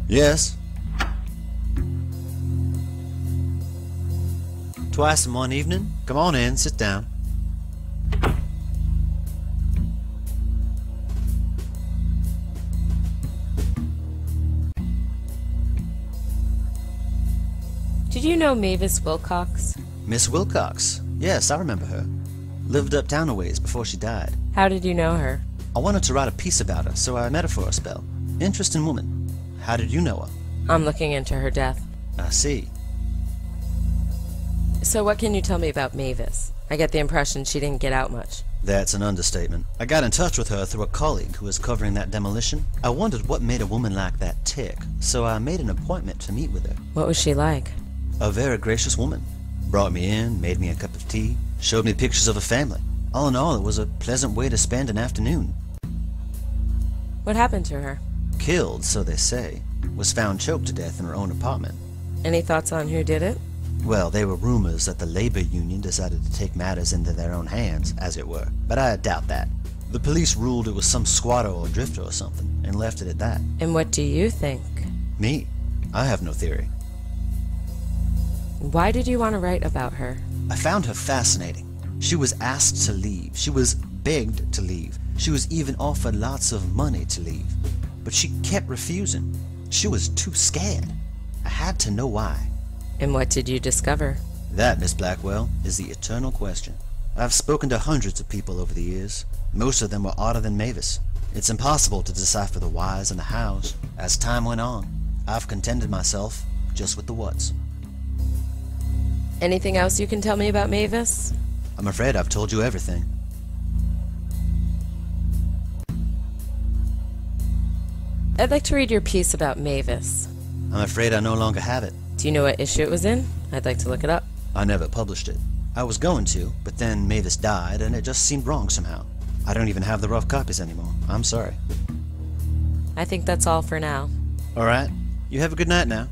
Yes. Twice in one evening? Come on in, sit down. Did you know Mavis Wilcox? Miss Wilcox? Yes, I remember her. Lived uptown a ways before she died. How did you know her? I wanted to write a piece about her, so I met her for a spell. Interesting woman. How did you know her? I'm looking into her death. I see. So what can you tell me about Mavis? I get the impression she didn't get out much. That's an understatement. I got in touch with her through a colleague who was covering that demolition. I wondered what made a woman like that tick, so I made an appointment to meet with her. What was she like? A very gracious woman. Brought me in, made me a cup of tea, showed me pictures of her family. All in all, it was a pleasant way to spend an afternoon. What happened to her? Killed, so they say. Was found choked to death in her own apartment. Any thoughts on who did it? Well, there were rumors that the labor union decided to take matters into their own hands, as it were, but I doubt that. The police ruled it was some squatter or drifter or something, and left it at that. And what do you think? Me? I have no theory. Why did you want to write about her? I found her fascinating. She was asked to leave. She was begged to leave. She was even offered lots of money to leave. But she kept refusing. She was too scared. I had to know why. And what did you discover? That, Miss Blackwell, is the eternal question. I've spoken to hundreds of people over the years. Most of them were odder than Mavis. It's impossible to decipher the whys and the hows. As time went on, I've contented myself just with the whats. Anything else you can tell me about Mavis? I'm afraid I've told you everything. I'd like to read your piece about Mavis. I'm afraid I no longer have it. Do you know what issue it was in? I'd like to look it up. I never published it. I was going to, but then Mavis died and it just seemed wrong somehow. I don't even have the rough copies anymore. I'm sorry. I think that's all for now. Alright. You have a good night now.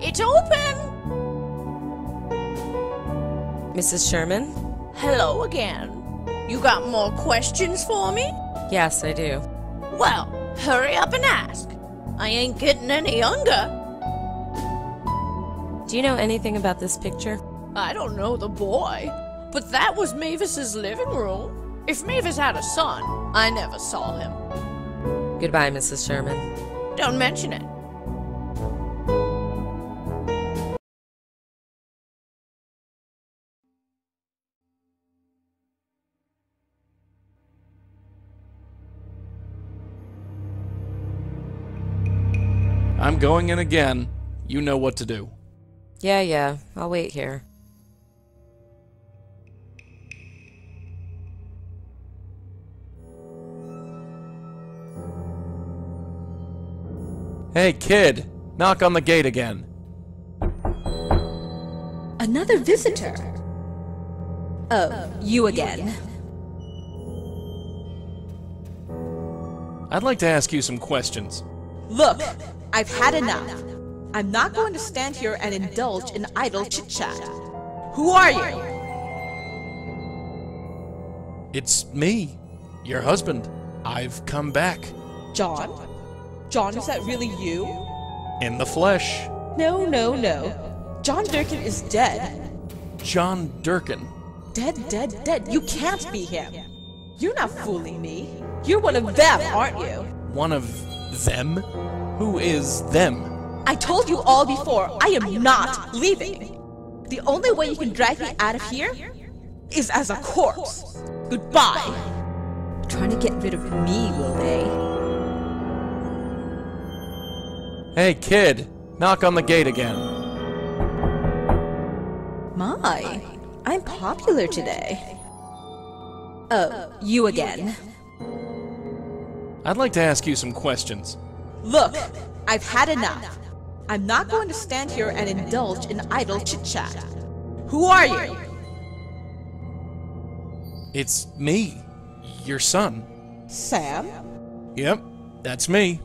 It's open! Mrs. Sherman? Hello again. You got more questions for me? Yes, I do. Well, hurry up and ask. I ain't getting any younger. Do you know anything about this picture? I don't know the boy, but that was Mavis's living room. If Mavis had a son, I never saw him. Goodbye, Mrs. Sherman. Don't mention it. I'm going in again. You know what to do. Yeah, I'll wait here. Hey, kid! Knock on the gate again. Another visitor? Oh, you again. I'd like to ask you some questions. Look, I've had enough. I'm not going to stand here and indulge in idle chit-chat. Who are you? It's me, your husband. I've come back. John? John, is that really you? In the flesh. No. John Durkin is dead. John Durkin. Dead. You can't be him. You're not fooling me. You're one of them, aren't you? One of them? Who is them? I told you all before, I am not leaving. The only way you can drag me out of here is as a corpse. Goodbye. Trying to get rid of me, will they? Hey, kid! Knock on the gate again. My, I'm popular today. Oh, you again. I'd like to ask you some questions. Look, I've had enough. I'm not going to stand here and indulge in idle chit-chat. Who are you? It's me, your son. Sam? Yep, that's me.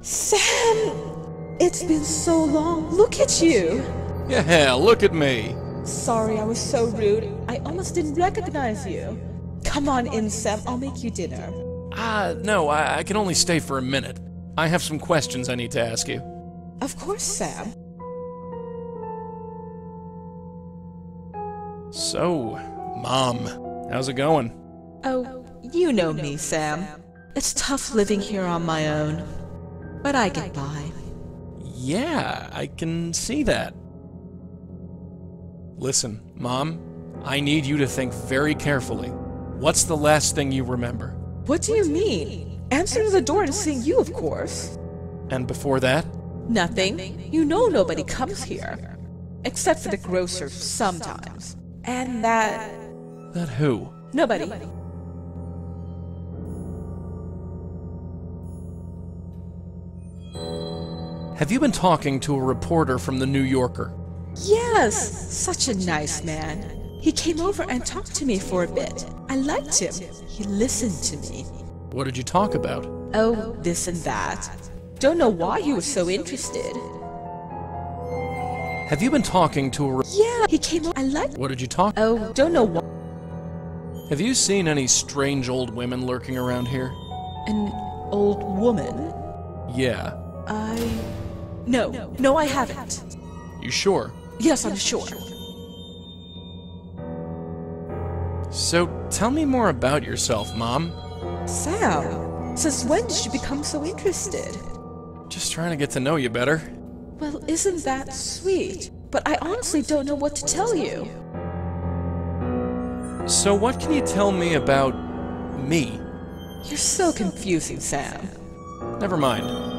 Sam! It's been so long. Look at you. Yeah, look at me. Sorry, I was so rude. I almost didn't recognize you. Come on in, Sam. I'll make you dinner. No, I can only stay for a minute. I have some questions I need to ask you. Of course, Sam. So, Mom, how's it going? Oh, you know me, Sam. It's tough living here on my own. But I get by. Yeah, I can see that. Listen, Mom, I need you to think very carefully. What's the last thing you remember? What do you mean? Answering the door and seeing you, of course. And before that? Nothing. You know nobody comes here. Except for the grocer sometimes. And that... That who? Nobody. Have you been talking to a reporter from the New Yorker? Yes! Such a nice man. He came over and talked to me for a bit. I liked him. He listened to me. What did you talk about? Oh, this and that. Don't know why he was so interested. Have you been talking to a Yeah, he came over. I liked... What did you talk? Oh, don't know why. Have you seen any strange old women lurking around here? An old woman? Yeah. No, I haven't. You sure? Yes, I'm sure. So, tell me more about yourself, Mom. Sam, since when did you become so interested? Just trying to get to know you better. Well, isn't that sweet? But I honestly don't know what to tell you. So what can you tell me about me? You're so confusing, Sam. Never mind.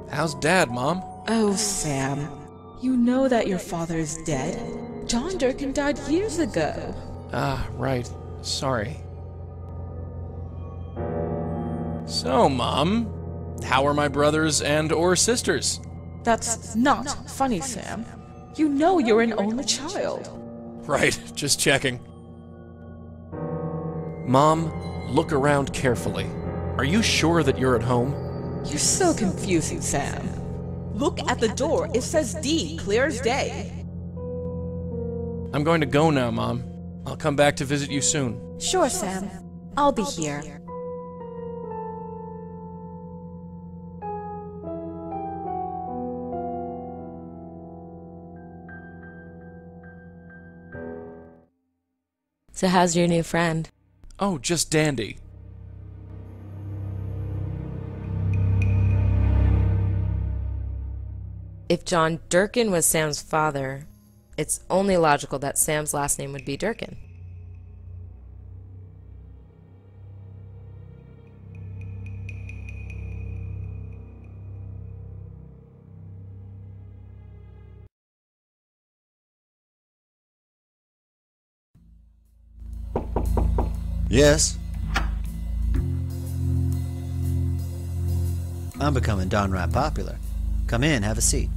How's Dad, Mom? Oh, Sam. You know that your father is dead? John Durkin died years ago. Ah, right. Sorry. So, Mom, how are my brothers and or sisters? That's not funny, Sam. You know you're an only child. Right, just checking. Mom, look around carefully. Are you sure that you're at home? You're so confusing, Sam. Look at the door. It says D, clear as day. I'm going to go now, Mom. I'll come back to visit you soon. Sure, Sam. I'll be here. So how's your new friend? Oh, just dandy. If John Durkin was Sam's father, it's only logical that Sam's last name would be Durkin. Yes? I'm becoming downright popular. Come in, have a seat.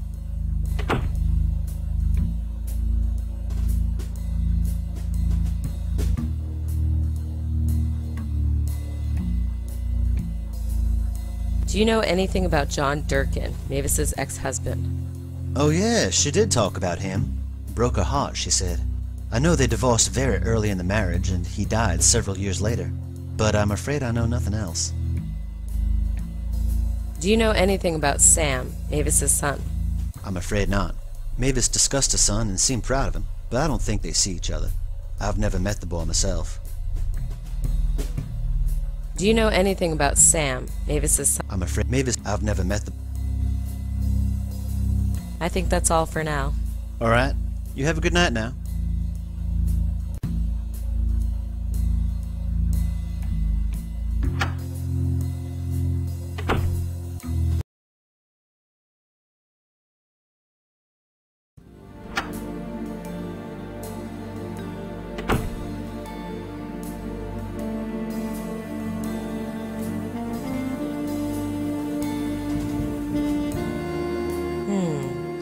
Do you know anything about John Durkin, Mavis's ex-husband? Oh yeah, she did talk about him. Broke her heart, she said. I know they divorced very early in the marriage, and he died several years later. But I'm afraid I know nothing else. Do you know anything about Sam, Mavis's son? I'm afraid not. Mavis discussed her son and seemed proud of him, but I don't think they see each other. I've never met the boy myself. Do you know anything about Sam, Mavis's son? I'm afraid I've never met the... I think that's all for now. Alright, you have a good night now.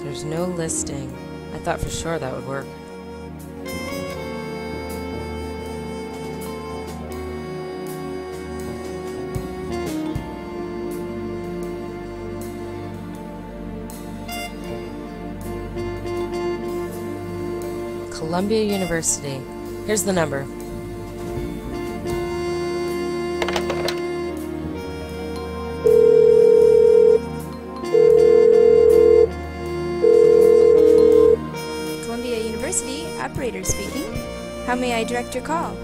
There's no listing. I thought for sure that would work. Columbia University. Here's the number. Columbia University, operator speaking. How may I direct your call?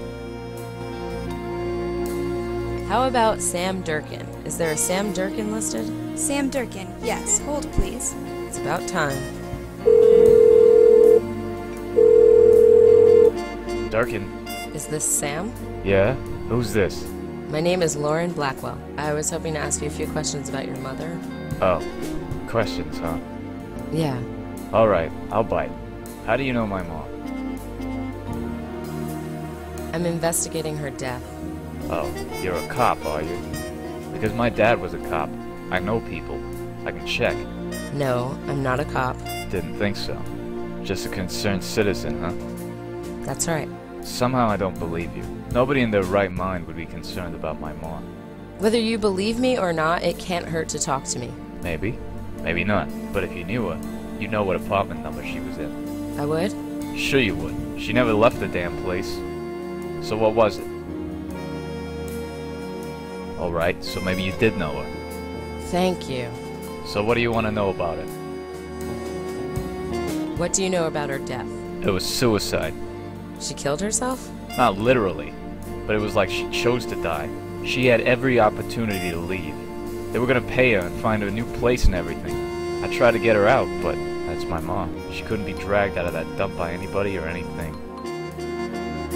How about Sam Durkin? Is there a Sam Durkin listed? Sam Durkin, yes. Hold, please. It's about time. Durkin. Is this Sam? Yeah? Who's this? My name is Lauren Blackwell. I was hoping to ask you a few questions about your mother. Oh. Questions, huh? Yeah. Alright, I'll bite. How do you know my mom? I'm investigating her death. Oh, you're a cop, are you? Because my dad was a cop. I know people. I can check. No, I'm not a cop. Didn't think so. Just a concerned citizen, huh? That's right. Somehow I don't believe you. Nobody in their right mind would be concerned about my mom. Whether you believe me or not, it can't hurt to talk to me. Maybe. Maybe not. But if you knew her, you'd know what apartment number she was in. I would? Sure you would. She never left the damn place. So what was it? Alright, so maybe you did know her. Thank you. So what do you want to know about it? What do you know about her death? It was suicide. She killed herself? Not literally, but it was like she chose to die. She had every opportunity to leave. They were gonna pay her and find her a new place and everything. I tried to get her out, but that's my mom. She couldn't be dragged out of that dump by anybody or anything.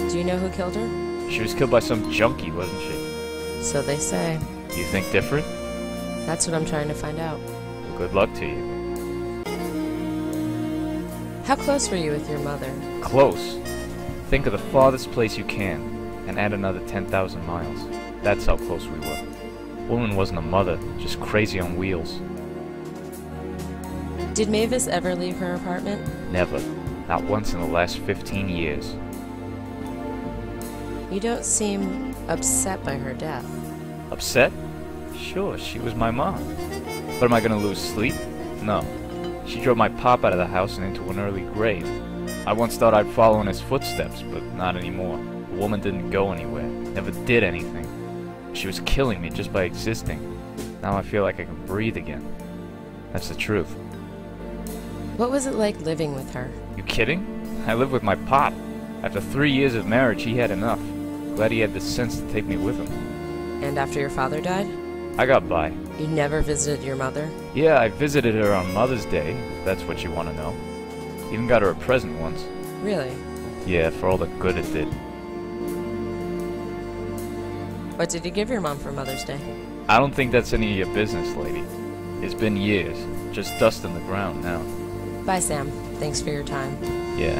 Do you know who killed her? She was killed by some junkie, wasn't she? So they say. You think different? That's what I'm trying to find out. Well, good luck to you. How close were you with your mother? Close. Think of the farthest place you can, and add another 10,000 miles. That's how close we were. Woman wasn't a mother, just crazy on wheels. Did Mavis ever leave her apartment? Never. Not once in the last 15 years. You don't seem upset by her death. Upset? Sure, she was my mom. But am I gonna lose sleep? No. She drove my pop out of the house and into an early grave. I once thought I'd follow in his footsteps, but not anymore. The woman didn't go anywhere, never did anything. She was killing me just by existing. Now I feel like I can breathe again. That's the truth. What was it like living with her? You kidding? I lived with my pop. After 3 years of marriage, he had enough. Glad he had the sense to take me with him. And after your father died? I got by. You never visited your mother? Yeah, I visited her on Mother's Day, if that's what you want to know. Even got her a present once. Really? Yeah, for all the good it did. What did you give your mom for Mother's Day? I don't think that's any of your business, lady. It's been years. Just dust in the ground now. Bye, Sam. Thanks for your time. Yeah.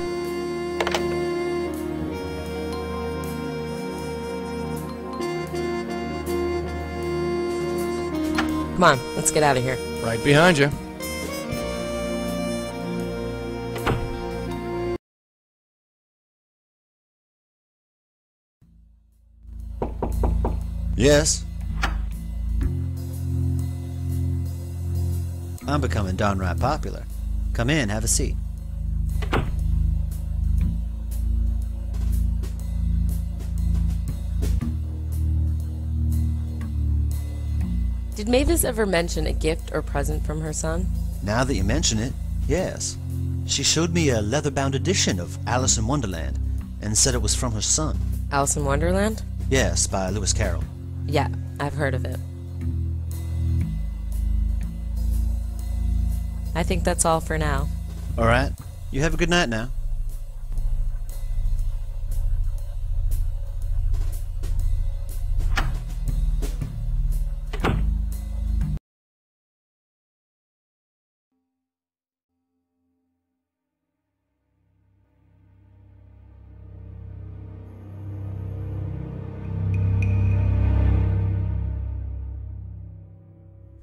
Come on, let's get out of here. Right behind you. Yes? I'm becoming downright popular. Come in, have a seat. Did Mavis ever mention a gift or present from her son? Now that you mention it, yes. She showed me a leather-bound edition of Alice in Wonderland and said it was from her son. Alice in Wonderland? Yes, by Lewis Carroll. Yeah, I've heard of it. I think that's all for now. All right. You have a good night now.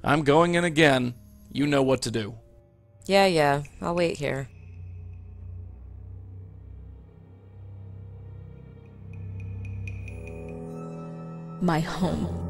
I'm going in again. You know what to do. Yeah, I'll wait here. My home.